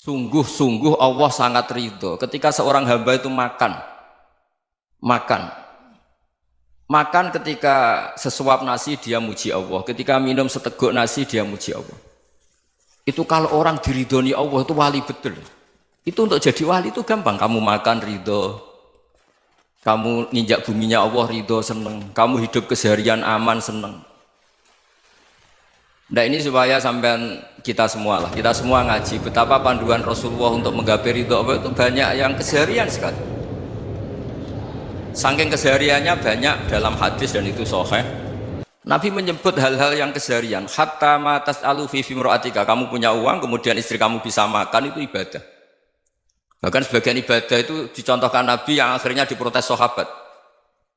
Sungguh-sungguh Allah sangat ridho ketika seorang hamba itu makan makan ketika sesuap nasi dia muji Allah, ketika minum seteguk nasi dia muji Allah. Itu kalau orang diridhoni Allah itu wali betul. Itu untuk jadi wali itu gampang, kamu makan ridho, kamu nginjak buminya Allah ridho seneng, kamu hidup keseharian aman seneng. Nah ini supaya sampean kita semua ngaji betapa panduan Rasulullah untuk menggapai ridho Allah itu banyak yang keseharian sekali. Saking kesehariannya banyak dalam hadis dan itu sahih. Nabi menyebut hal-hal yang keseharian. Hatta ma tas'alu fi fimra'atika, kamu punya uang kemudian istri kamu bisa makan itu ibadah. Bahkan sebagian ibadah itu dicontohkan Nabi yang akhirnya diprotes sahabat.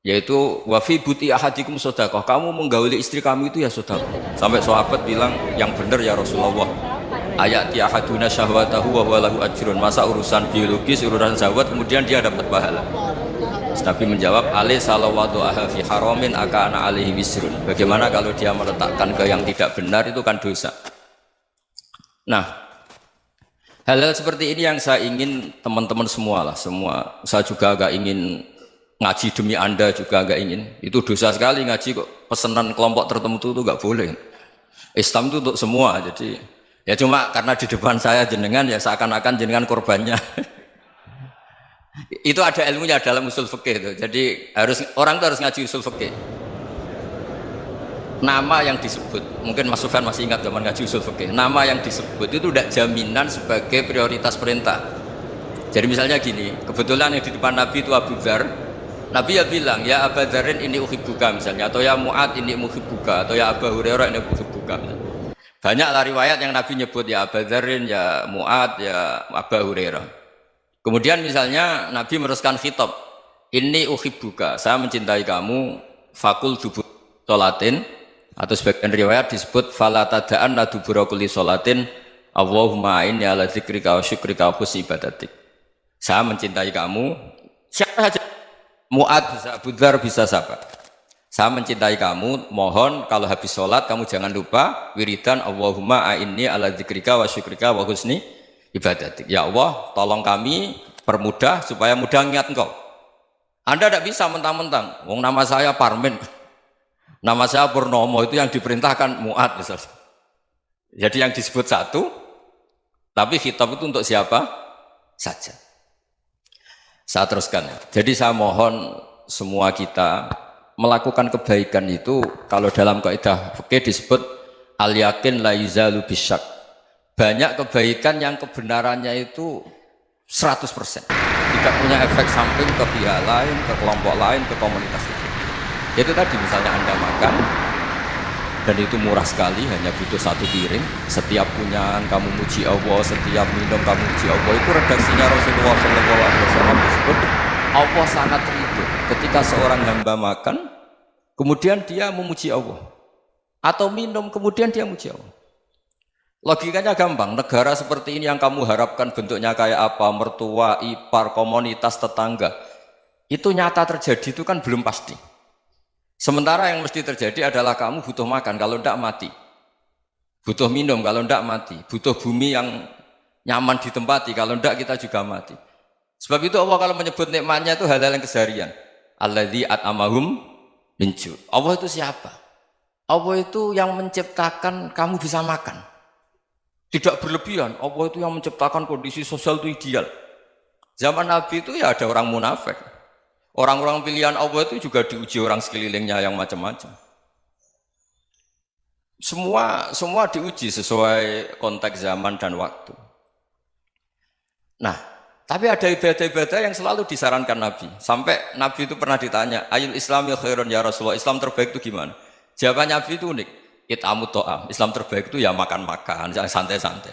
Yaitu wa fi buti ahadikum sedekah, kamu menggauli istri kamu itu ya sedekah. Sampai sahabat bilang yang benar ya Rasulullah. Ayati ahaduna syahwatahu wa huwa lahu ajrun. Masa urusan biologis, urusan syahwat kemudian dia dapat pahala. Nabi menjawab, alai salawatu aha fi haramin akana alaihi wisrun. Bagaimana kalau dia meletakkan ke yang tidak benar itu kan dosa. Nah, hal-hal seperti ini yang saya ingin teman-teman semua saya juga agak ingin ngaji demi Anda juga agak ingin. Itu dosa sekali ngaji kok pesanan kelompok tertentu itu nggak boleh. Islam itu untuk semua. Jadi ya cuma karena di depan saya jenengan ya seakan-akan jenengan korbannya. Itu ada ilmunya dalam usul fikih itu. Jadi orang itu harus ngaji usul fikih. Nama yang disebut, mungkin Mas Sufyan masih ingat zaman ngaji usul fikih. Nama yang disebut itu tidak jaminan sebagai prioritas perintah. Jadi misalnya gini, kebetulan yang di depan Nabi itu Abu Dzar. Nabi ya bilang, ya Abu Dzarin ini uhibbuka misalnya, atau ya Mu'ad ini uhibbuka, atau ya Abu Hurairah ini uhibbuka. Banyaklah riwayat yang Nabi nyebut ya Abu Dzarin, ya Mu'ad, ya Abu Hurairah. Kemudian misalnya Nabi meneruskan khitab, ini uhibbuka, saya mencintai kamu, fakul dubur sholatin, atau sebagian riwayat disebut fala tada'an la dubura kulli sholatin, Allahumma inni ala dzikrika wa syukrika wa husni ibadatik. Saya mencintai kamu, siapa saja, Mu'ad bisa, Abu Dzar bisa siapa. Saya mencintai kamu, mohon kalau habis sholat kamu jangan lupa wiridan Allahumma inni ala dzikrika wa syukrika wa husni ibadatik. Ya Allah, tolong kami permudah supaya mudah ingat engkau. Anda tidak bisa mentang-mentang, wong nama saya Parmin, nama saya Purnomo, itu yang diperintahkan Mu'ad misalnya. Jadi yang disebut satu, tapi khitab itu untuk siapa saja. Saya teruskan ya. Jadi saya mohon semua kita melakukan kebaikan itu, kalau dalam kaidah fikih disebut al yakin la yuzalu bisyak. Banyak kebaikan yang kebenarannya itu 100%. Tidak punya efek samping ke pihak lain, ke kelompok lain, ke komunitas itu. Itu tadi misalnya Anda makan, dan itu murah sekali, hanya butuh satu piring. Setiap punyaan kamu muji Allah, setiap minum kamu muji Allah. Itu redaksinya Rasulullah SAW disebut Allah sangat ridho ketika seorang hamba makan, kemudian dia memuji Allah. Atau minum, kemudian dia muji Allah. Logikanya gampang, negara seperti ini yang kamu harapkan bentuknya kayak apa, mertua, ipar, komunitas, tetangga, itu nyata terjadi itu kan belum pasti. Sementara yang mesti terjadi adalah kamu butuh makan, kalau tidak mati. Butuh minum, kalau tidak mati. Butuh bumi yang nyaman ditempati, kalau tidak kita juga mati. Sebab itu Allah kalau menyebut nikmatnya itu hal-hal yang keseharian. Alladzi at'amahum min ju'. Allah itu siapa? Allah itu yang menciptakan kamu bisa makan. Tidak berlebihan, Allah itu yang menciptakan kondisi sosial itu ideal. Zaman Nabi itu ya ada orang munafik. Orang-orang pilihan Allah itu juga diuji orang sekelilingnya yang macam-macam. Semua diuji sesuai konteks zaman dan waktu. Nah, tapi ada ibadah-ibadah yang selalu disarankan Nabi. Sampai Nabi itu pernah ditanya, ayul islami khairun ya Rasulullah, Islam terbaik itu gimana? Jawaban Nabi itu unik. It'amut to'am, Islam terbaik itu ya makan-makan, santai-santai.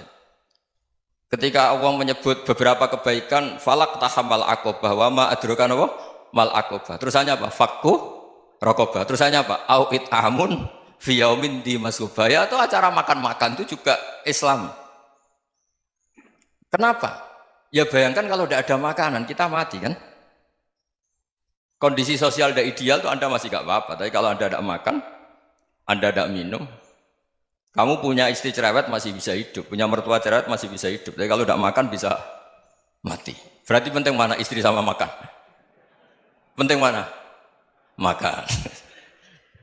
Ketika Allah menyebut beberapa kebaikan, falak tahamal akobah, wa ma adrokan apa? Mal akobah. Terusannya apa? Fakku rokobah. Terusannya apa? Au it'amun fiyaumin di masubaya, atau acara makan-makan itu juga Islam. Kenapa? Ya bayangkan kalau tidak ada makanan, kita mati kan? Kondisi sosial tidak ideal itu Anda masih gak apa-apa, tapi kalau Anda tidak makan, Anda tidak minum, Kamu punya istri cerewet masih bisa hidup, punya mertua cerewet masih bisa hidup. Tapi kalau tidak makan bisa mati. Berarti penting mana istri sama makan? Penting mana? Makan.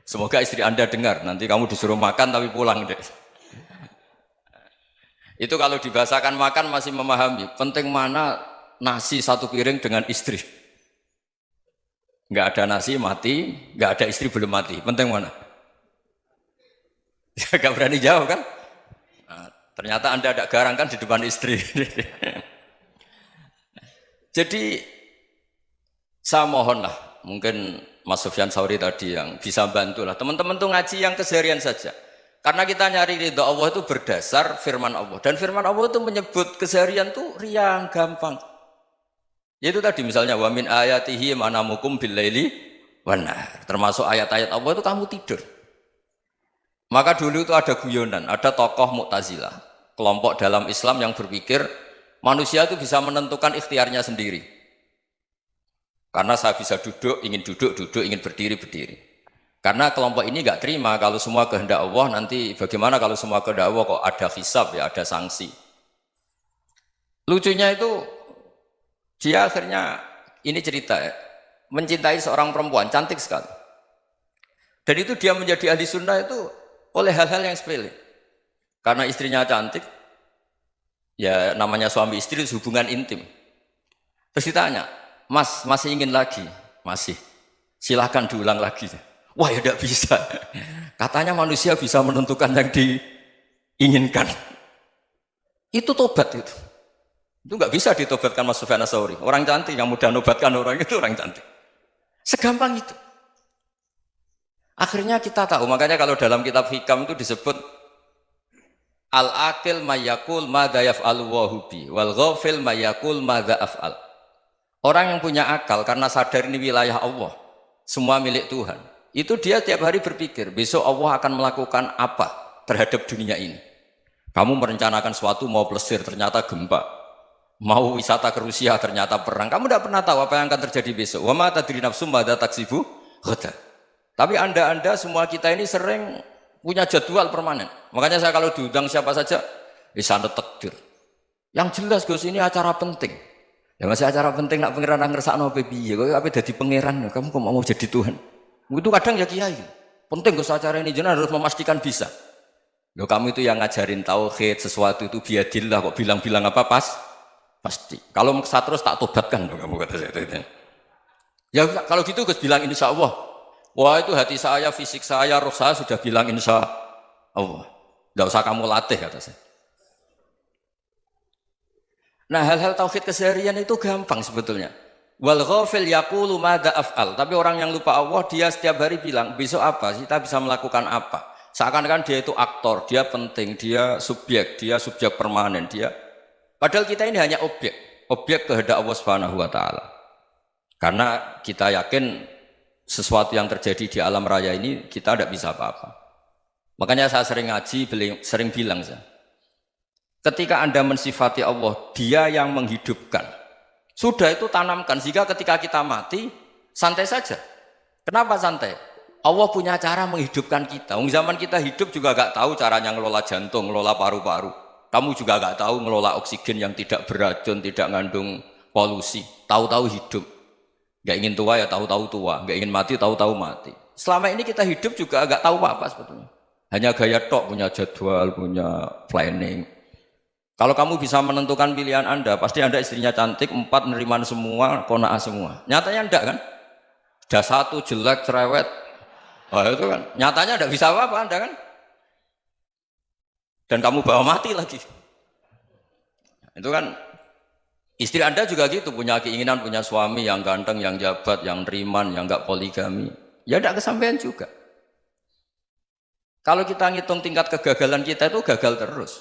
Semoga istri Anda dengar, nanti kamu disuruh makan tapi pulang deh. Itu kalau dibahasakan makan masih memahami. Penting mana nasi satu piring dengan istri. Nggak ada nasi mati, nggak ada istri belum mati. Penting mana? Gak berani jawab kan? Nah, ternyata Anda ada garang kan di depan istri. Jadi saya mohonlah, mungkin Mas Sufyan Sauri tadi yang bisa bantulah. Teman-teman tuh ngaji yang keseharian saja. Karena kita nyari ridha Allah itu berdasar firman Allah. Dan firman Allah itu menyebut keseharian tuh riang, gampang. Yaitu tadi misalnya wa min ayatihi manamukum bil laili wan nahar. Termasuk ayat-ayat Allah itu kamu tidur. Maka dulu itu ada guyonan, ada tokoh Mu'tazilah, kelompok dalam Islam yang berpikir manusia itu bisa menentukan ikhtiarnya sendiri. Karena saya bisa duduk, ingin berdiri, berdiri. Karena kelompok ini nggak terima kalau semua kehendak Allah, nanti bagaimana kalau semua kehendak Allah kok ada hisab ya, ada sanksi. Lucunya itu dia akhirnya ini cerita ya, mencintai seorang perempuan cantik sekali. Dan itu dia menjadi ahli sunnah itu oleh hal-hal yang sepele. Karena istrinya cantik, ya namanya suami istri itu hubungan intim. Terus ditanya, Mas masih ingin lagi? Masih. Silahkan diulang lagi. Wah ya tidak bisa. Katanya manusia bisa menentukan yang diinginkan. Itu tobat itu. Itu nggak bisa ditobatkan Mas Sufyan Ats-Tsauri. Orang cantik yang mudah nobatkan orang itu orang cantik. Segampang itu. Akhirnya kita tahu, makanya kalau dalam kitab Hikam itu disebut al-aqil mayyakul madza yaf'alu wa hubi wal ghafil mayyakul madza af'al. Orang yang punya akal karena sadar ini wilayah Allah, semua milik Tuhan. Itu dia tiap hari berpikir, besok Allah akan melakukan apa terhadap dunia ini. Kamu merencanakan sesuatu mau plesir, ternyata gempa. Mau wisata ke Rusia, ternyata perang. Kamu tidak pernah tahu apa yang akan terjadi besok. Wa ma tadri nafsum madza taksibu ghadan. Tapi anda semua kita ini sering punya jadwal permanen. Makanya saya kalau diundang siapa saja, sana takdir. Yang jelas Gus ini acara penting. Ya masih acara penting nak pangeran ngersakno piye? Kok ape dadi pangeran? Kamu kok mau jadi Tuhan? Itu kadang ya kiai. Penting Gus acara ini jenengan harus memastikan bisa. Loh kamu itu yang ngajarin tauhid, sesuatu itu biadillah kok bilang-bilang apa pasti. Kalau saya terus tak tobatkan loh kamu kata saya itu. Ya kalau gitu Gus bilang insya Allah. Wah itu hati saya, fisik saya, roh saya sudah bilang insya Allah. Tidak usah kamu latih kata saya. Nah hal-hal tauhid keseharian itu gampang sebetulnya. Wal ghafil yaqulu madza af'al. Tapi orang yang lupa Allah dia setiap hari bilang besok apa? Kita bisa melakukan apa? Seakan-akan dia itu aktor, dia penting, dia subjek permanen, dia. Padahal kita ini hanya objek kehendak Allah Subhanahu wa taala. Karena kita yakin sesuatu yang terjadi di alam raya ini kita tidak bisa apa-apa. Makanya saya sering ngaji, sering bilang saya, ketika Anda mensifati Allah, dia yang menghidupkan. Sudah itu tanamkan, sehingga ketika kita mati, santai saja. Kenapa santai? Allah punya cara menghidupkan kita. Zaman kita hidup juga gak tahu caranya ngelola jantung, ngelola paru-paru. Kamu juga gak tahu ngelola oksigen yang tidak beracun, tidak mengandung polusi. Tahu-tahu hidup. Gak ingin tua ya tahu-tahu tua, gak ingin mati tahu-tahu mati. Selama ini kita hidup juga gak tahu apa sebetulnya. Hanya gaya tok, punya jadwal, punya planning. Kalau kamu bisa menentukan pilihan Anda, pasti Anda istrinya cantik, 4 neriman semua, kona'ah semua. Nyatanya enggak kan? Sudah 1 jelek, cerewet. Oh itu kan, nyatanya enggak bisa apa-apa Anda kan? Dan kamu bawa mati lagi. Itu kan, istri Anda juga gitu, punya keinginan, punya suami yang ganteng, yang jabat, yang neriman, yang enggak poligami. Ya enggak kesampaian juga. Kalau kita ngitung tingkat kegagalan kita itu gagal terus.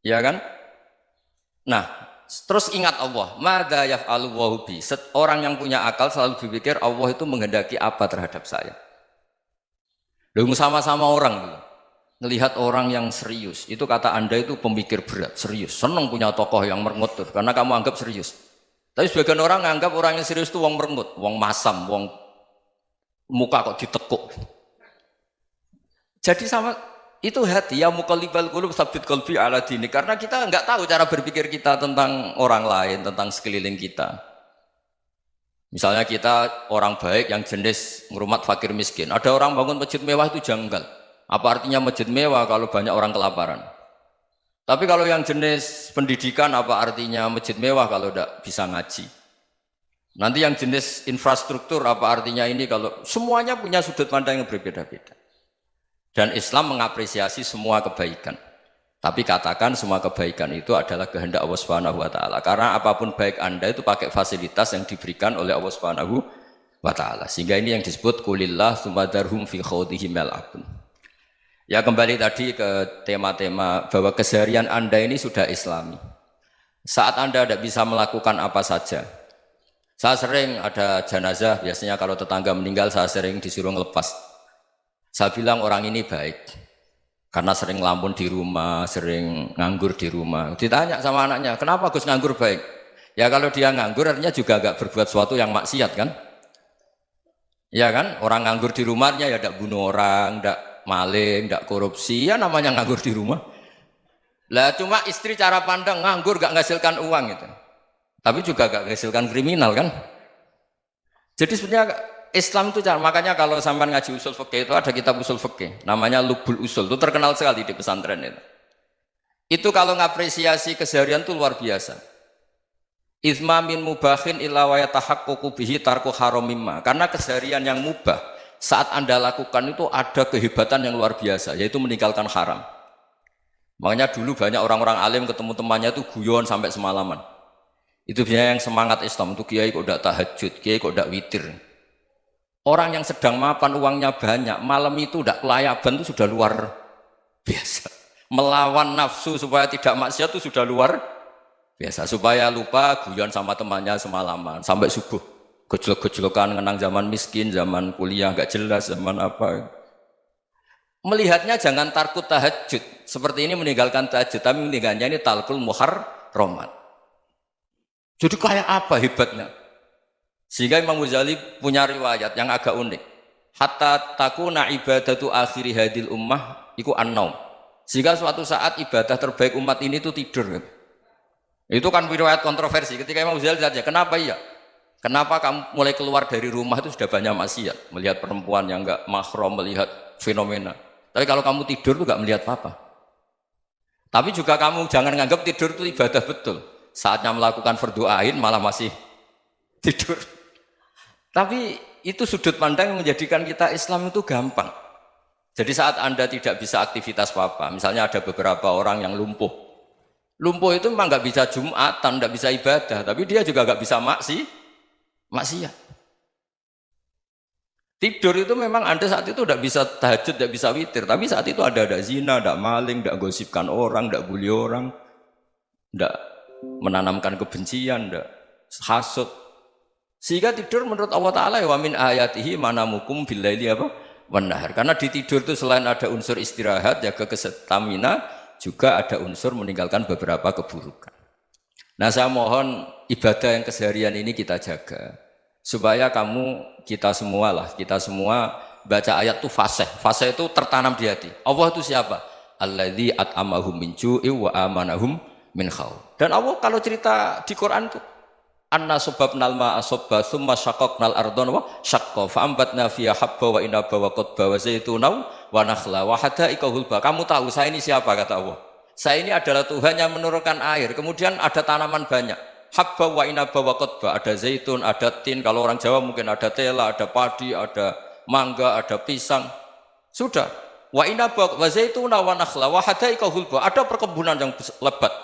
Ya kan? Nah, terus ingat Allah, madza yaf'alu wa hubi. Orang yang punya akal selalu berpikir Allah itu menghendaki apa terhadap saya. Lalu sama-sama orang gitu. Ngelihat orang yang serius, itu kata Anda itu pemikir berat, serius. Senang punya tokoh yang merengut tuh, karena kamu anggap serius. Tapi sebagian orang nganggap orang yang serius itu wong merengut, wong masam, wong muka kok ditekuk. Jadi sama itu hati ya muqallibal qulub tsabbit qalbi ala dini, karena kita nggak tahu cara berpikir kita tentang orang lain, tentang sekeliling kita. Misalnya kita orang baik yang jenis ngurmat fakir miskin, ada orang bangun masjid mewah itu janggal. Apa artinya masjid mewah kalau banyak orang kelaparan? Tapi kalau yang jenis pendidikan, apa artinya masjid mewah kalau tidak bisa ngaji? Nanti yang jenis infrastruktur, apa artinya ini kalau semuanya punya sudut pandang yang berbeda-beda. Dan Islam mengapresiasi semua kebaikan. Tapi katakan semua kebaikan itu adalah kehendak Allah Subhanahu wa taala. Karena apapun baik Anda itu pakai fasilitas yang diberikan oleh Allah Subhanahu wa taala. Sehingga ini yang disebut qulillah tsumma darhum fi khawdihim yal'abun. Ya kembali tadi ke tema-tema bahwa keseharian Anda ini sudah Islami. Saat Anda tidak bisa melakukan apa saja. Saya sering ada jenazah, biasanya kalau tetangga meninggal saya sering disuruh ngelepas. Saya bilang orang ini baik. Karena sering ngelamun di rumah, sering nganggur di rumah. Ditanya sama anaknya, kenapa Gus nganggur baik? Ya kalau dia nganggur artinya juga agak berbuat sesuatu yang maksiat kan? Ya kan? Orang nganggur di rumahnya ya tidak bunuh orang, tidak maling, tidak korupsi, ya namanya nganggur di rumah. Lah cuma istri cara pandang nganggur gak menghasilkan uang itu. Tapi juga gak menghasilkan kriminal kan? Jadi sebenarnya Islam itu makanya kalau sampai ngaji usul fikih itu ada kitab usul fikih namanya Lubul Usul, itu terkenal sekali di pesantren itu. Itu kalau ngapresiasi keseharian itu luar biasa. Izma min mubahin illa wa yatahaqqaqu bihi tarku haramimma. Karena keseharian yang mubah saat Anda lakukan itu ada kehebatan yang luar biasa, yaitu meninggalkan haram. Makanya dulu banyak orang-orang alim ketemu temannya itu guyon sampai semalaman. Itu biasanya yang semangat Islam itu kiai kok tidak tahajud, kiai kok tidak witir. Orang yang sedang mapan uangnya banyak, malam itu tidak kelayaban itu sudah luar biasa. Melawan nafsu supaya tidak maksiat itu sudah luar biasa. Supaya lupa guyon sama temannya semalaman sampai subuh. Gejolak-gejolokan ngenang zaman miskin, zaman kuliah nggak jelas, zaman apa. Melihatnya jangan tarkut tahajud. Seperti ini meninggalkan tahajud, tapi meninggalnya ini talkul muharramat. Jadi kayak apa hebatnya? Sehingga Imam Ghazali punya riwayat yang agak unik. Hatta takuna ibadatu akhiri hadil ummah iku an-naum. Sehingga suatu saat ibadah terbaik umat ini itu tidur. Itu kan riwayat kontroversi. Ketika Imam Ghazali tanya, kenapa iya? Kenapa kamu mulai keluar dari rumah itu sudah banyak maksiat? Melihat perempuan yang enggak mahram, melihat fenomena. Tapi kalau kamu tidur itu enggak melihat apa-apa. Tapi juga kamu jangan nganggap tidur itu ibadah betul. Saatnya melakukan fardu ain malah masih tidur. Tapi itu sudut pandang yang menjadikan kita Islam itu gampang. Jadi saat Anda tidak bisa aktivitas apa-apa, misalnya ada beberapa orang yang lumpuh. Lumpuh itu memang nggak bisa Jumatan, nggak bisa ibadah, tapi dia juga nggak bisa maksiat. Tidur itu memang Anda saat itu tidak bisa tahajud, tidak bisa witir, tapi saat itu ada zina, ada maling, tidak gosipkan orang, tidak bully orang, tidak menanamkan kebencian, tidak hasud. Sehingga tidur menurut Allah Ta'ala wa min ayatihi manamukum billaili apa? Wan-nahar. Karena di tidur itu selain ada unsur istirahat, jaga kestamina, juga ada unsur meninggalkan beberapa keburukan. Nah saya mohon ibadah yang keseharian ini kita jaga. Supaya kita semua baca ayat itu fasih. Fasih itu tertanam di hati. Allah itu siapa? Alladzi at'amahum min ju'i wa amanahum min khawf. Dan Allah kalau cerita di Quran itu anna subabnal ma'a subba thumma syaqaqnal ardhan wa syaqqa fa ambatna fiha habba wa inaba wa qadba wa zaituna wa nakhla wa hadaika hulba. Kamu tahu saya ini siapa, kata Allah? Saya ini adalah Tuhan yang menurunkan air, kemudian ada tanaman banyak. Habba wa inaba wa qadba, ada zaitun, ada tin, kalau orang Jawa mungkin ada tela, ada padi, ada mangga, ada pisang. Sudah. Wa inaba wa zaituna wa nakhla wa hadaika hulba, ada perkebunan yang lebat.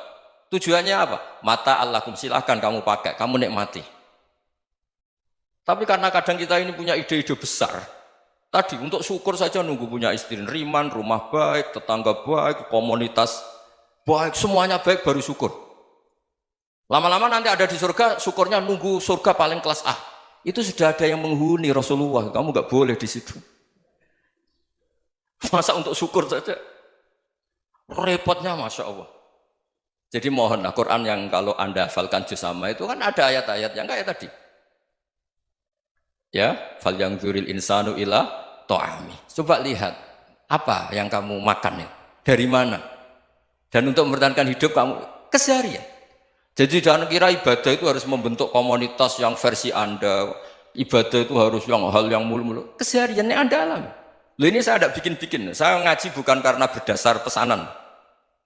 Tujuannya apa? Mata Allahkum, silahkan kamu pakai, kamu nikmati. Tapi karena kadang kita ini punya ide-ide besar. Tadi untuk syukur saja nunggu punya istri riman, rumah baik, tetangga baik, komunitas baik, semuanya baik baru syukur. Lama-lama nanti ada di surga, syukurnya nunggu surga paling kelas A. Itu sudah ada yang menghuni Rasulullah, kamu nggak boleh di situ. Masa untuk syukur saja? Repotnya Masya Allah. Jadi mohonlah Quran yang kalau Anda hafalkan juz amma itu kan ada ayat-ayat yang kayak tadi. Ya, fal yang dzuril insanu ila ta'ami. Coba lihat Apa yang kamu makan ya? Dari mana? Dan untuk mempertahankan hidup kamu keseharian. Jadi jangan kira ibadah itu harus membentuk komunitas yang versi Anda. Ibadah itu harus yang hal yang mulu-mulu. Kesehariannya Anda alami. Loh ini saya tidak bikin-bikin. Saya ngaji bukan karena berdasar pesanan.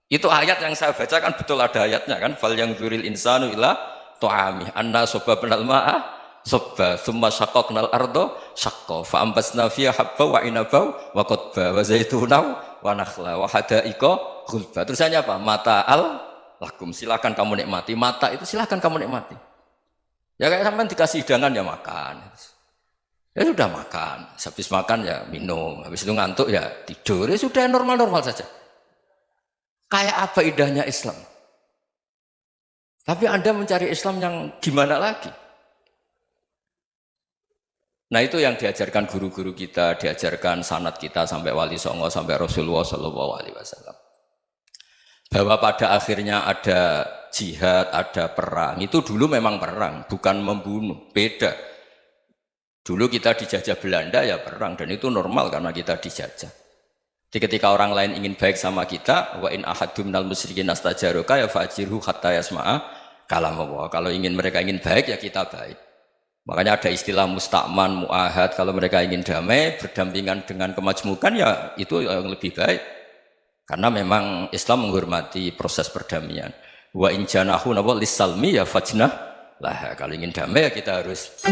Itu ayat yang saya baca kan betul ada ayatnya kan. Fal yang dzuril insanu ila tu'ami anna sobabnal ma'ah sobba thumma syaqqaqnal ardo syaqqa fa ambasna fiha habba wa inaba wa qadba wa zaituna wa nakhla wa hadaiqa ghulba. Terusannya apa? Mata'al lakum, silakan kamu nikmati. Mata itu silakan kamu nikmati. Ya kayak sampean dikasih hidangan ya makan. Ya sudah makan, habis makan ya minum, habis itu ngantuk ya tidur. Ya sudah normal-normal saja. Kayak apa indahnya Islam? Tapi Anda mencari Islam yang gimana lagi? Nah itu yang diajarkan guru-guru kita, diajarkan sanad kita sampai Wali Songo, sampai Rasulullah SAW. Bahwa pada akhirnya ada jihad, ada perang. Itu dulu memang perang, bukan membunuh, beda. Dulu kita dijajah Belanda ya perang, dan itu normal karena kita dijajah. Jadi ketika orang lain ingin baik sama kita, wa in ahadum minal musyrikin astajaruka ya fajirhu hatta yasma'a kalam Allah. Kalau mereka ingin baik ya kita baik. Makanya ada istilah musta'man, mu'ahad. Kalau mereka ingin damai, berdampingan dengan kemajmukan ya itu yang lebih baik. Karena memang Islam menghormati proses perdamaian. Wa in janahu lis-salmi ya fajnah lah. Kalau ingin damai ya kita harus